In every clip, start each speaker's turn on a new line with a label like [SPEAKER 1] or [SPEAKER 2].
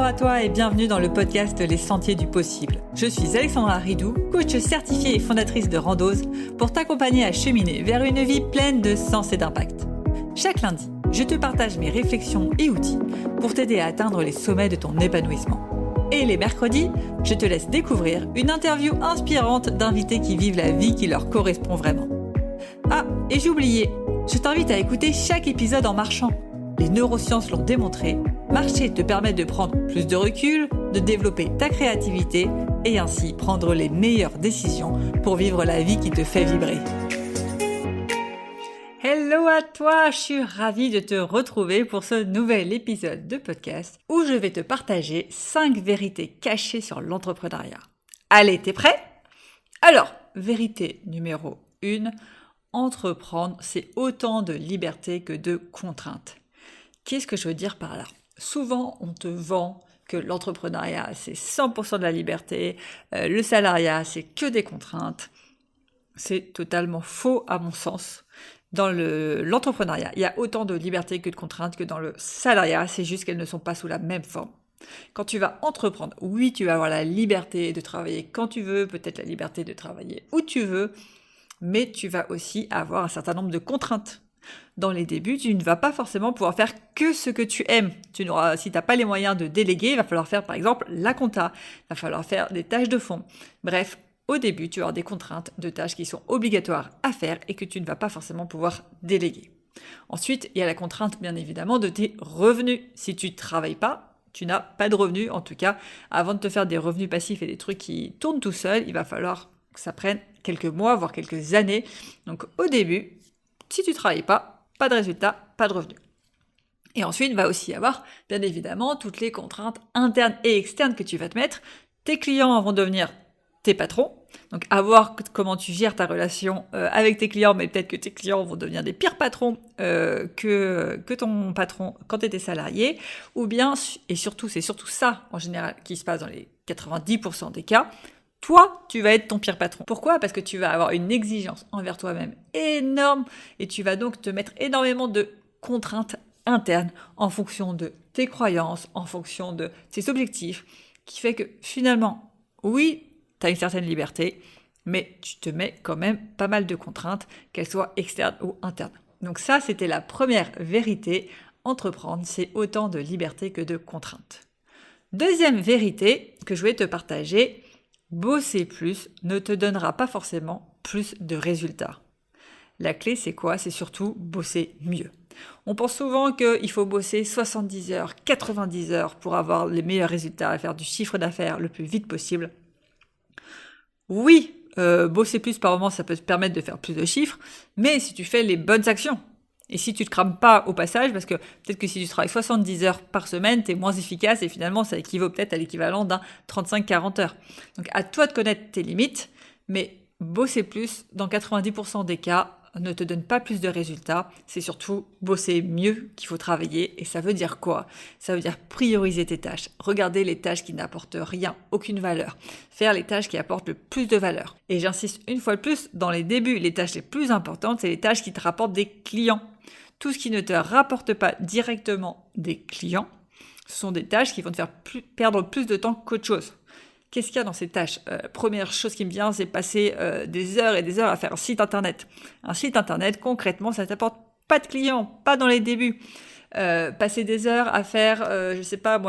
[SPEAKER 1] Bonjour à toi et bienvenue dans le podcast Les Sentiers du Possible. Je suis Alexandra Ridou, coach certifiée et fondatrice de Randose, pour t'accompagner à cheminer vers une vie pleine de sens et d'impact. Chaque lundi, je te partage mes réflexions et outils pour t'aider à atteindre les sommets de ton épanouissement. Et les mercredis, je te laisse découvrir une interview inspirante d'invités qui vivent la vie qui leur correspond vraiment. Ah, et j'ai oublié, je t'invite à écouter chaque épisode en marchant. Les neurosciences l'ont démontré, marcher te permet de prendre plus de recul, de développer ta créativité et ainsi prendre les meilleures décisions pour vivre la vie qui te fait vibrer. Hello à toi, je suis ravie de te retrouver pour ce nouvel épisode de podcast où je vais te partager 5 vérités cachées sur l'entrepreneuriat. Allez, t'es prêt ? Alors, vérité numéro 1, entreprendre, c'est autant de liberté que de contraintes. Qu'est-ce que je veux dire par là ? Souvent, on te vend que l'entrepreneuriat, c'est 100% de la liberté, le salariat, c'est que des contraintes. C'est totalement faux à mon sens. Dans l'entrepreneuriat, il y a autant de liberté que de contraintes que dans le salariat, c'est juste qu'elles ne sont pas sous la même forme. Quand tu vas entreprendre, oui, tu vas avoir la liberté de travailler quand tu veux, peut-être la liberté de travailler où tu veux, mais tu vas aussi avoir un certain nombre de contraintes. Dans les débuts, tu ne vas pas forcément pouvoir faire que ce que tu aimes. Si tu n'as pas les moyens de déléguer, il va falloir faire par exemple la compta, il va falloir faire des tâches de fond. Bref, au début, tu vas avoir des contraintes de tâches qui sont obligatoires à faire et que tu ne vas pas forcément pouvoir déléguer. Ensuite, il y a la contrainte bien évidemment de tes revenus. Si tu ne travailles pas, tu n'as pas de revenus. En tout cas, avant de te faire des revenus passifs et des trucs qui tournent tout seul, il va falloir que ça prenne quelques mois, voire quelques années. Donc au début, si tu ne travailles pas de résultat, pas de revenus. Et ensuite, il va aussi y avoir, bien évidemment, toutes les contraintes internes et externes que tu vas te mettre. Tes clients vont devenir tes patrons. Donc, à voir comment tu gères ta relation avec tes clients, mais peut-être que tes clients vont devenir des pires patrons que ton patron quand tu étais salarié. Ou bien, et surtout, c'est surtout ça, en général, qui se passe dans les 90% des cas, toi, tu vas être ton pire patron. Pourquoi ? Parce que tu vas avoir une exigence envers toi-même énorme et tu vas donc te mettre énormément de contraintes internes en fonction de tes croyances, en fonction de tes objectifs, qui fait que finalement, oui, tu as une certaine liberté, mais tu te mets quand même pas mal de contraintes, qu'elles soient externes ou internes. Donc ça, c'était la première vérité. Entreprendre, c'est autant de liberté que de contraintes. Deuxième vérité que je voulais te partager, bosser plus ne te donnera pas forcément plus de résultats. La clé, c'est quoi ? C'est surtout bosser mieux. On pense souvent qu'il faut bosser 70 heures, 90 heures pour avoir les meilleurs résultats, faire du chiffre d'affaires le plus vite possible. Oui, bosser plus par moment, ça peut te permettre de faire plus de chiffres, mais si tu fais les bonnes actions, et si tu te crames pas au passage, parce que peut-être que si tu travailles 70 heures par semaine, tu es moins efficace et finalement ça équivaut peut-être à l'équivalent d'un 35-40 heures. Donc à toi de connaître tes limites, mais bosser plus, dans 90% des cas, ne te donne pas plus de résultats. C'est surtout bosser mieux qu'il faut travailler. Et ça veut dire quoi ? Ça veut dire prioriser tes tâches. Regarder les tâches qui n'apportent rien, aucune valeur. Faire les tâches qui apportent le plus de valeur. Et j'insiste une fois de plus, dans les débuts, les tâches les plus importantes, c'est les tâches qui te rapportent des clients. Tout ce qui ne te rapporte pas directement des clients, ce sont des tâches qui vont te faire perdre plus de temps qu'autre chose. Qu'est-ce qu'il y a dans ces tâches ? Première chose qui me vient, c'est passer des heures et des heures à faire un site internet. Un site internet, concrètement, ça ne t'apporte pas de clients, pas dans les débuts. Passer des heures à faire,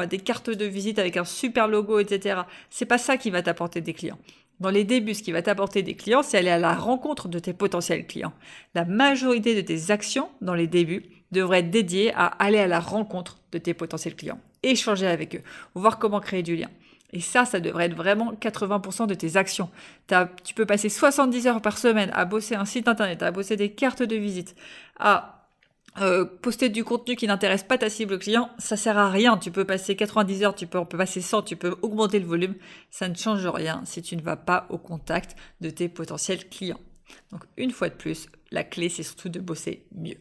[SPEAKER 1] des cartes de visite avec un super logo, etc. C'est pas ça qui va t'apporter des clients. Dans les débuts, ce qui va t'apporter des clients, c'est aller à la rencontre de tes potentiels clients. La majorité de tes actions dans les débuts devraient être dédiées à aller à la rencontre de tes potentiels clients, échanger avec eux, voir comment créer du lien. Et ça devrait être vraiment 80% de tes actions. Tu peux passer 70 heures par semaine à bosser un site internet, à bosser des cartes de visite, à poster du contenu qui n'intéresse pas ta cible client, ça sert à rien. Tu peux passer 90 heures, on peut passer 100, tu peux augmenter le volume. Ça ne change rien si tu ne vas pas au contact de tes potentiels clients. Donc une fois de plus, la clé c'est surtout de bosser mieux.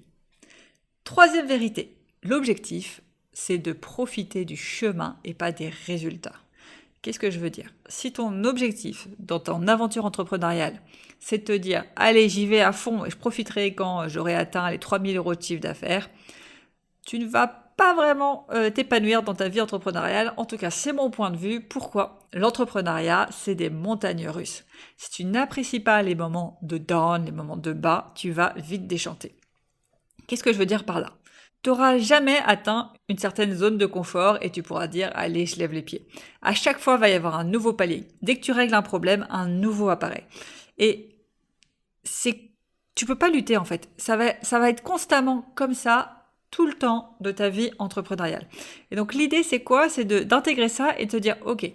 [SPEAKER 1] Troisième vérité, l'objectif c'est de profiter du chemin et pas des résultats. Qu'est-ce que je veux dire ? Si ton objectif dans ton aventure entrepreneuriale, c'est de te dire « Allez, j'y vais à fond et je profiterai quand j'aurai atteint les 3 000 € de chiffre d'affaires », tu ne vas pas vraiment t'épanouir dans ta vie entrepreneuriale. En tout cas, c'est mon point de vue. Pourquoi ? L'entrepreneuriat, c'est des montagnes russes. Si tu n'apprécies pas les moments de down, les moments de bas, tu vas vite déchanter. Qu'est-ce que je veux dire par là ? Tu n'auras jamais atteint une certaine zone de confort et tu pourras dire « allez, je lève les pieds ». À chaque fois, il va y avoir un nouveau palier. Dès que tu règles un problème, un nouveau apparaît. Et tu peux pas lutter en fait. Ça va être constamment comme ça tout le temps de ta vie entrepreneuriale. Et donc l'idée c'est quoi ? C'est d'intégrer ça et de te dire « ok,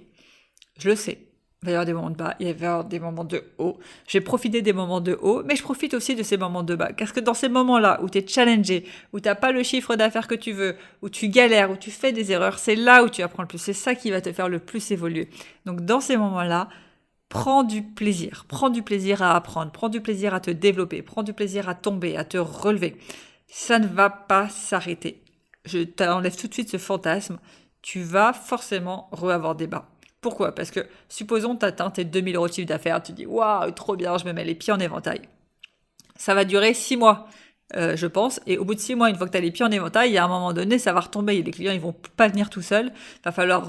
[SPEAKER 1] je le sais. Il va y avoir des moments de bas, il va y avoir des moments de haut. J'ai profité des moments de haut, mais je profite aussi de ces moments de bas. Parce que dans ces moments-là où tu es challengé, où tu n'as pas le chiffre d'affaires que tu veux, où tu galères, où tu fais des erreurs, c'est là où tu apprends le plus. C'est ça qui va te faire le plus évoluer. Donc dans ces moments-là, prends du plaisir à apprendre, prends du plaisir à te développer, prends du plaisir à tomber, à te relever. Ça ne va pas s'arrêter. Je t'enlève tout de suite ce fantasme. Tu vas forcément avoir des bas. Pourquoi ? Parce que, supposons tu atteins tes 2000 € de chiffre d'affaires, tu dis « Waouh, trop bien, je me mets les pieds en éventail ». Ça va durer 6 mois, je pense. Et au bout de 6 mois, une fois que tu as les pieds en éventail, il y a un moment donné, ça va retomber. Les clients, ils vont pas venir tout seuls. Il va falloir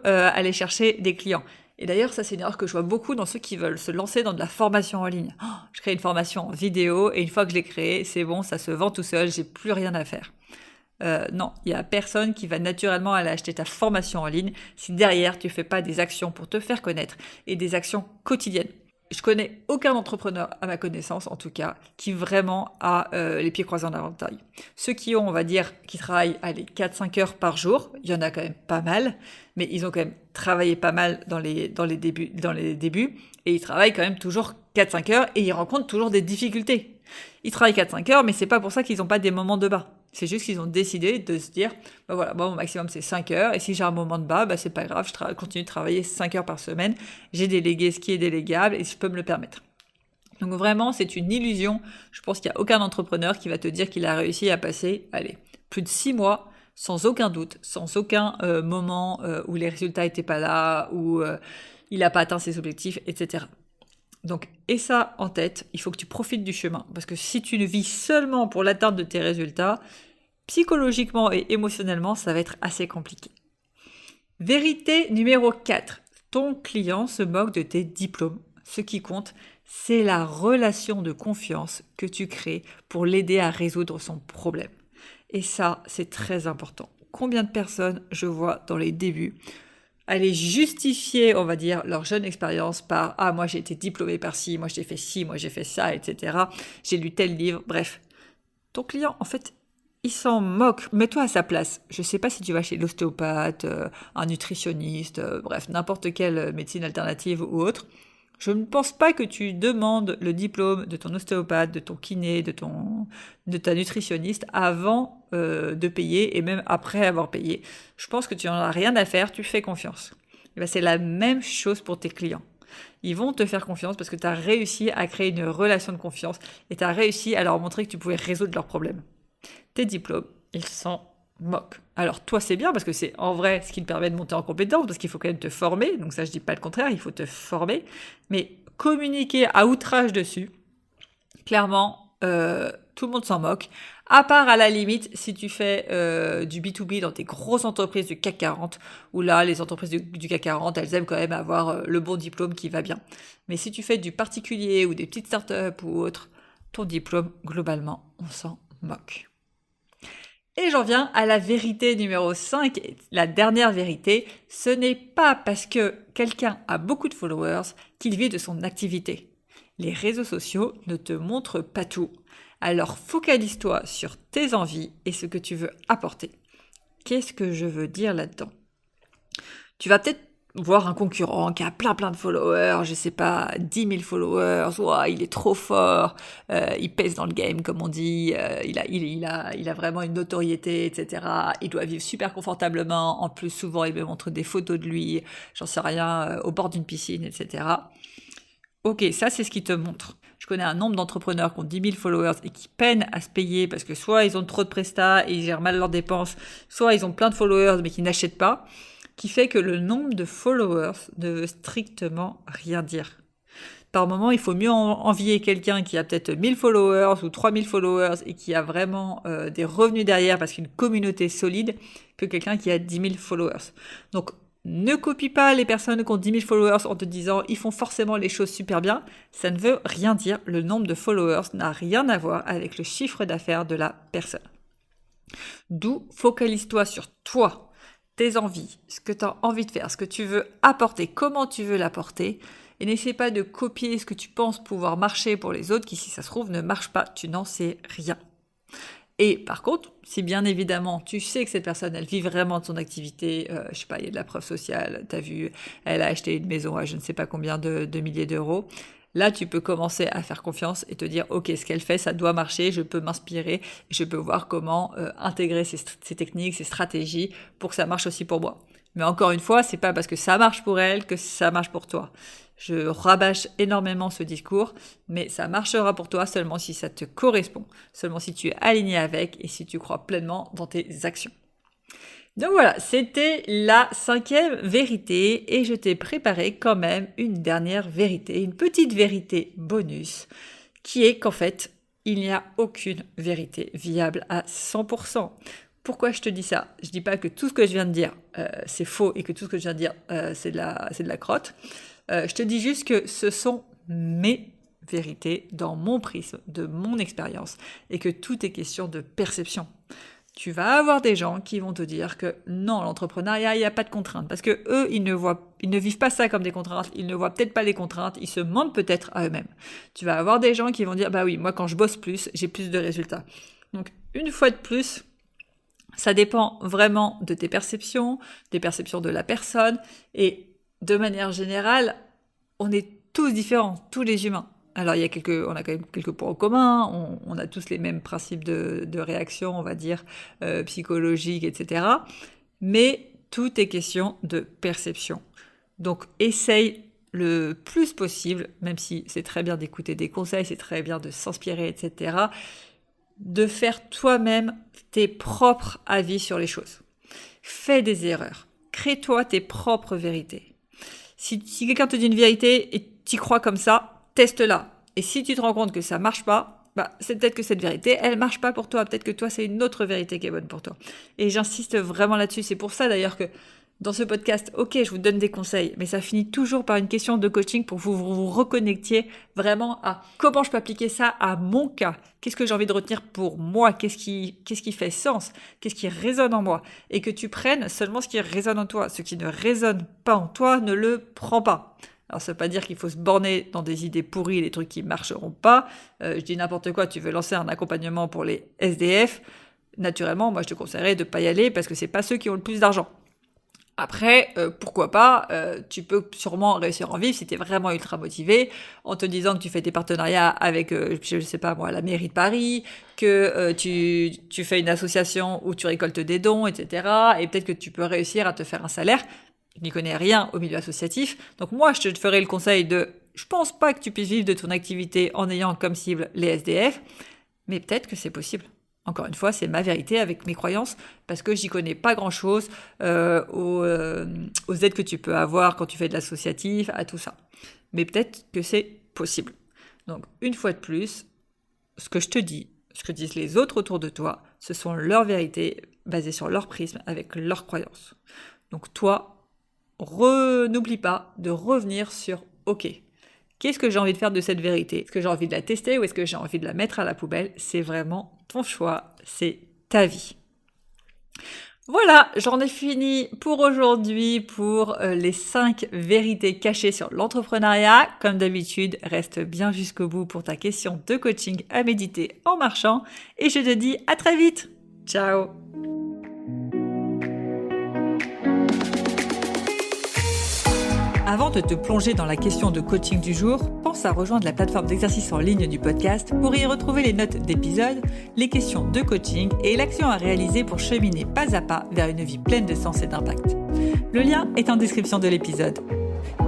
[SPEAKER 1] aller chercher des clients. Et d'ailleurs, ça, c'est une erreur que je vois beaucoup dans ceux qui veulent se lancer dans de la formation en ligne. Oh, je crée une formation en vidéo et une fois que je l'ai créée, c'est bon, ça se vend tout seul, j'ai plus rien à faire. Non, il y a personne qui va naturellement aller acheter ta formation en ligne si derrière tu fais pas des actions pour te faire connaître et des actions quotidiennes. Je connais aucun entrepreneur, à ma connaissance en tout cas, qui vraiment a les pieds croisés en éventail. Ceux qui ont, on va dire, qui travaillent 4-5 heures par jour, il y en a quand même pas mal, mais ils ont quand même travaillé pas mal dans les débuts, et ils travaillent quand même toujours 4-5 heures et ils rencontrent toujours des difficultés. Ils travaillent 4-5 heures, mais c'est pas pour ça qu'ils n'ont pas des moments de bas. C'est juste qu'ils ont décidé de se dire, mon maximum c'est 5 heures, et si j'ai un moment de bas, c'est pas grave, je continue de travailler 5 heures par semaine, j'ai délégué ce qui est délégable, et je peux me le permettre. Donc vraiment, c'est une illusion. Je pense qu'il n'y a aucun entrepreneur qui va te dire qu'il a réussi à passer, plus de 6 mois, sans aucun doute, sans aucun moment où les résultats n'étaient pas là, où il n'a pas atteint ses objectifs, etc. Donc, aie ça en tête, il faut que tu profites du chemin. Parce que si tu ne vis seulement pour l'atteinte de tes résultats, psychologiquement et émotionnellement, ça va être assez compliqué. Vérité numéro 4. Ton client se moque de tes diplômes. Ce qui compte, c'est la relation de confiance que tu crées pour l'aider à résoudre son problème. Et ça, c'est très important. Combien de personnes je vois dans les débuts aller justifier, on va dire, leur jeune expérience par « Ah, moi j'ai été diplômé par ci, moi j'ai fait ci, moi j'ai fait ça, etc. J'ai lu tel livre. » Bref, ton client, en fait, il s'en moque. Mets-toi à sa place. Je ne sais pas si tu vas chez l'ostéopathe, un nutritionniste, bref, n'importe quelle médecine alternative ou autre. Je ne pense pas que tu demandes le diplôme de ton ostéopathe, de ton kiné, de ta nutritionniste avant de payer et même après avoir payé. Je pense que tu n'en as rien à faire, tu fais confiance. Et c'est la même chose pour tes clients. Ils vont te faire confiance parce que tu as réussi à créer une relation de confiance et tu as réussi à leur montrer que tu pouvais résoudre leurs problèmes. Tes diplômes, ils s'en moquent. Alors toi c'est bien parce que c'est en vrai ce qui te permet de monter en compétence parce qu'il faut quand même te former, donc ça je dis pas le contraire, il faut te former, mais communiquer à outrage dessus, clairement tout le monde s'en moque, à part à la limite si tu fais du B2B dans des grosses entreprises du CAC 40, où là les entreprises du CAC 40 elles aiment quand même avoir le bon diplôme qui va bien. Mais si tu fais du particulier ou des petites startups ou autre, ton diplôme globalement on s'en moque. Et j'en viens à la vérité numéro 5, la dernière vérité, ce n'est pas parce que quelqu'un a beaucoup de followers qu'il vit de son activité. Les réseaux sociaux ne te montrent pas tout. Alors focalise-toi sur tes envies et ce que tu veux apporter. Qu'est-ce que je veux dire là-dedans ? Tu vas peut-être voir un concurrent qui a plein de followers, je sais pas, 10 000 followers, ouah, il est trop fort, il pèse dans le game comme on dit, il a vraiment une notoriété, etc. Il doit vivre super confortablement, en plus souvent il me montre des photos de lui, j'en sais rien, au bord d'une piscine, etc. Ok, ça c'est ce qu'il te montre. Je connais un nombre d'entrepreneurs qui ont 10 000 followers et qui peinent à se payer parce que soit ils ont trop de prestats et ils gèrent mal leurs dépenses, soit ils ont plein de followers mais qui n'achètent pas, qui fait que le nombre de followers ne veut strictement rien dire. Par moment, il faut mieux envier quelqu'un qui a peut-être 1000 followers ou 3000 followers et qui a vraiment des revenus derrière parce qu'une communauté solide que quelqu'un qui a 10 000 followers. Donc, ne copie pas les personnes qui ont 10 000 followers en te disant « ils font forcément les choses super bien ». Ça ne veut rien dire. Le nombre de followers n'a rien à voir avec le chiffre d'affaires de la personne. D'où, focalise-toi sur toi, tes envies, ce que tu as envie de faire, ce que tu veux apporter, comment tu veux l'apporter. Et n'essaie pas de copier ce que tu penses pouvoir marcher pour les autres qui, si ça se trouve, ne marche pas. Tu n'en sais rien. Et par contre, si bien évidemment tu sais que cette personne, elle vit vraiment de son activité, je sais pas, il y a de la preuve sociale, t'as vu, elle a acheté une maison à je ne sais pas combien de milliers d'euros, là tu peux commencer à faire confiance et te dire ok, ce qu'elle fait, ça doit marcher, je peux m'inspirer, je peux voir comment intégrer ces techniques, ces stratégies pour que ça marche aussi pour moi. Mais encore une fois, c'est pas parce que ça marche pour elle que ça marche pour toi. Je rabâche énormément ce discours, mais ça marchera pour toi seulement si ça te correspond, seulement si tu es aligné avec et si tu crois pleinement dans tes actions. Donc voilà, c'était la 5e vérité et je t'ai préparé quand même une dernière vérité, une petite vérité bonus, qui est qu'en fait, il n'y a aucune vérité viable à 100%. Pourquoi je te dis ça ? Je dis pas que tout ce que je viens de dire, c'est faux et que tout ce que je viens de dire, c'est de la crotte. Je te dis juste que ce sont mes vérités dans mon prisme, de mon expérience, et que tout est question de perception. Tu vas avoir des gens qui vont te dire que non, l'entrepreneuriat, il n'y a pas de contraintes, parce que eux, ils ne vivent pas ça comme des contraintes, ils ne voient peut-être pas les contraintes, ils se mentent peut-être à eux-mêmes. Tu vas avoir des gens qui vont dire, bah oui, moi quand je bosse plus, j'ai plus de résultats. Donc, une fois de plus, ça dépend vraiment de tes perceptions, des perceptions de la personne, et de manière générale, on est tous différents, tous les humains. Alors, on a quand même quelques points en commun, on a tous les mêmes principes de réaction, on va dire, psychologiques, etc. Mais tout est question de perception. Donc, essaye le plus possible, même si c'est très bien d'écouter des conseils, c'est très bien de s'inspirer, etc., de faire toi-même tes propres avis sur les choses. Fais des erreurs. Crée-toi tes propres vérités. Si quelqu'un te dit une vérité et tu y crois comme ça, teste-la. Et si tu te rends compte que ça marche pas, c'est peut-être que cette vérité, elle marche pas pour toi. Peut-être que toi, c'est une autre vérité qui est bonne pour toi. Et j'insiste vraiment là-dessus. C'est pour ça d'ailleurs que dans ce podcast, ok, je vous donne des conseils, mais ça finit toujours par une question de coaching pour que vous reconnectiez vraiment à comment je peux appliquer ça à mon cas. Qu'est-ce que j'ai envie de retenir pour moi ? Qu'est-ce qui fait sens ? Qu'est-ce qui résonne en moi ? Et que tu prennes seulement ce qui résonne en toi. Ce qui ne résonne pas en toi, ne le prends pas. Alors, ça veut pas dire qu'il faut se borner dans des idées pourries, des trucs qui marcheront pas. Je dis n'importe quoi, tu veux lancer un accompagnement pour les SDF. Naturellement, moi, je te conseillerais de pas y aller parce que c'est pas ceux qui ont le plus d'argent. Après, pourquoi pas, tu peux sûrement réussir à en vivre si tu es vraiment ultra motivé, en te disant que tu fais tes partenariats avec, je sais pas moi, la mairie de Paris, que tu fais une association où tu récoltes des dons, etc. Et peut-être que tu peux réussir à te faire un salaire. Je n'y connais rien au milieu associatif. Donc moi, je te ferai le conseil de, je pense pas que tu puisses vivre de ton activité en ayant comme cible les SDF, mais peut-être que c'est possible. Encore une fois, c'est ma vérité avec mes croyances, parce que j'y connais pas grand-chose aux aides que tu peux avoir quand tu fais de l'associatif, à tout ça. Mais peut-être que c'est possible. Donc, une fois de plus, ce que je te dis, ce que disent les autres autour de toi, ce sont leurs vérités basées sur leur prisme, avec leurs croyances. Donc toi, n'oublie pas de revenir sur « Ok, qu'est-ce que j'ai envie de faire de cette vérité ? Est-ce que j'ai envie de la tester ou est-ce que j'ai envie de la mettre à la poubelle ? C'est vraiment ton choix, c'est ta vie. » Voilà, j'en ai fini pour aujourd'hui pour les 5 vérités cachées sur l'entrepreneuriat. Comme d'habitude, reste bien jusqu'au bout pour ta question de coaching à méditer en marchant. Et je te dis à très vite. Ciao. Avant de te plonger dans la question de coaching du jour, pense à rejoindre la plateforme d'exercice en ligne du podcast pour y retrouver les notes d'épisode, les questions de coaching et l'action à réaliser pour cheminer pas à pas vers une vie pleine de sens et d'impact. Le lien est en description de l'épisode.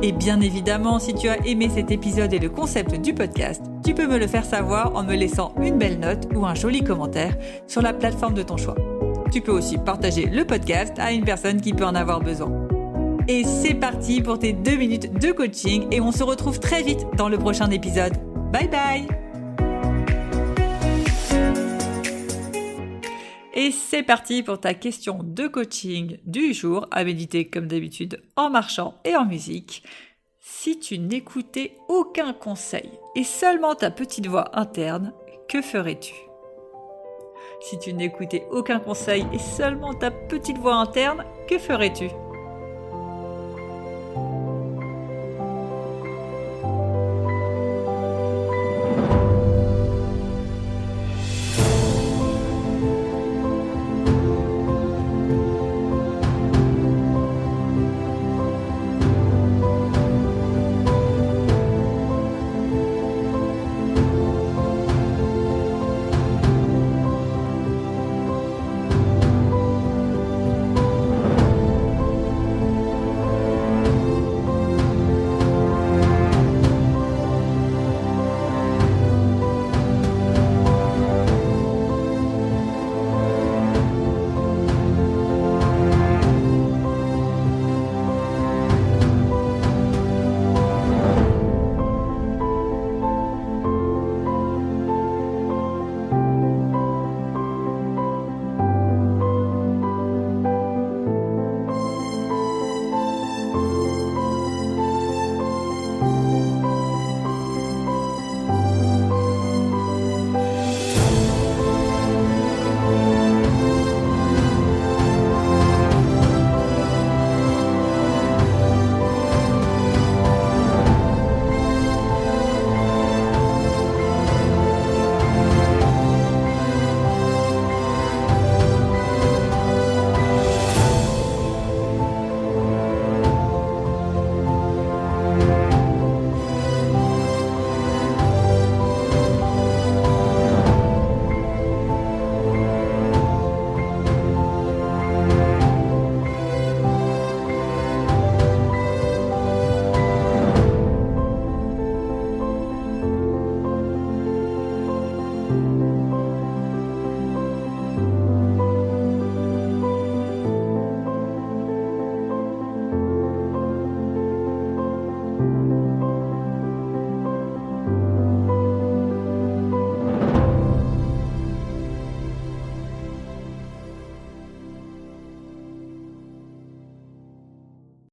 [SPEAKER 1] Et bien évidemment, si tu as aimé cet épisode et le concept du podcast, tu peux me le faire savoir en me laissant une belle note ou un joli commentaire sur la plateforme de ton choix. Tu peux aussi partager le podcast à une personne qui peut en avoir besoin. Et c'est parti pour tes 2 minutes de coaching et on se retrouve très vite dans le prochain épisode. Bye bye! Et c'est parti pour ta question de coaching du jour, à méditer comme d'habitude en marchant et en musique. Si tu n'écoutais aucun conseil et seulement ta petite voix interne, que ferais-tu ? Si tu n'écoutais aucun conseil et seulement ta petite voix interne, que ferais-tu ?